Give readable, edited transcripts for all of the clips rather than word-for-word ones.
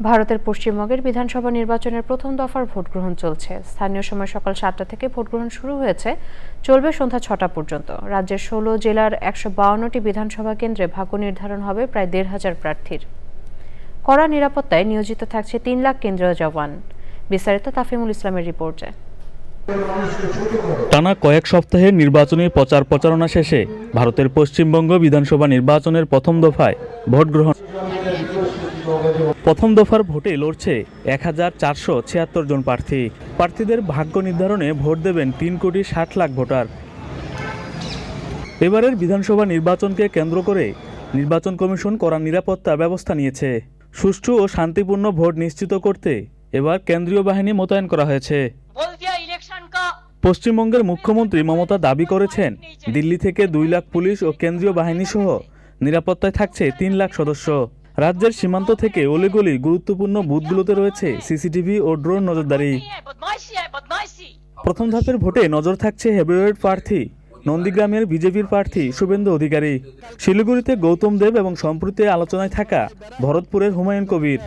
ভারতের পশ্চিমবঙ্গের বিধানসভা নির্বাচনের প্রথম দফার ভোট গ্রহণ চলছে। স্থানীয় সময় সকাল 7টা থেকে ভোট গ্রহণ শুরু হয়েছে, চলবে সন্ধ্যা 6টা পর্যন্ত। রাজ্যের 16 জেলার 152টি বিধানসভা কেন্দ্রে ভাগ্য নির্ধারণ হবে প্রায় 1,500 প্রার্থীর। কড়া নিরাপত্তায় নিয়োজিত থাকছে 3 লাখ কেন্দ্রীয় জওয়ান। বিস্তারিত তাফিমুল ইসলামের রিপোর্টে। টানা কয়েক সপ্তাহের নির্বাচনী প্রচারণা শেষে ভারতের পশ্চিমবঙ্গ বিধানসভা নির্বাচনের প্রথম দফায় ভোট গ্রহণ। প্রথম দফার ভোটে লড়ছে 1476 জন প্রার্থী। প্রার্থীদের ভাগ্য নির্ধারণে ভোট দেবেন 3,60,00,000 ভোটার। এবারের বিধানসভা নির্বাচনকে কেন্দ্র করে নির্বাচন কমিশন কড়া নিরাপত্তা ব্যবস্থা নিয়েছে। সুষ্ঠু ও শান্তিপূর্ণ ভোট নিশ্চিত করতে এবার কেন্দ্রীয় বাহিনী মোতায়েন করা হয়েছে। পশ্চিমবঙ্গের মুখ্যমন্ত্রী মমতা দাবি করেছেন, দিল্লি থেকে 2 লাখ পুলিশ ও কেন্দ্রীয় বাহিনী সহ নিরাপত্তায় থাকছে 3 লাখ সদস্য। রাজ্যের সীমান্ত থেকে অলিগলি গুরুত্বপূর্ণ বুথগুলোতে রয়েছে সিসিটিভি ও ড্রোন নজরদারি। প্রথম ধাপের ভোটে নজর থাকছে হেভিওয়েট প্রার্থী নন্দীগ্রামের বিজেপির প্রার্থী শুভেন্দু অধিকারী, শিলিগুড়িতে গৌতম দেব এবং সম্প্রতি আলোচনায় থাকা ভরতপুরের হুমায়ুন কবির।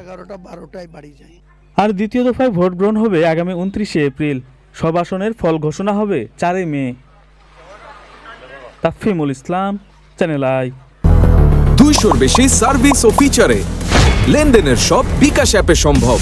আর দ্বিতীয় দফায় ভোট গ্রহণ হবে আগামী 29শে এপ্রিল। সব আসনের ফল ঘোষণা হবে 4 মে। তাফিমুল ইসলাম, চ্যানেল আই। 200-র বেশি সার্ভিস ও ফিচারে লেনদেনের সব বিকাশ অ্যাপে সম্ভব।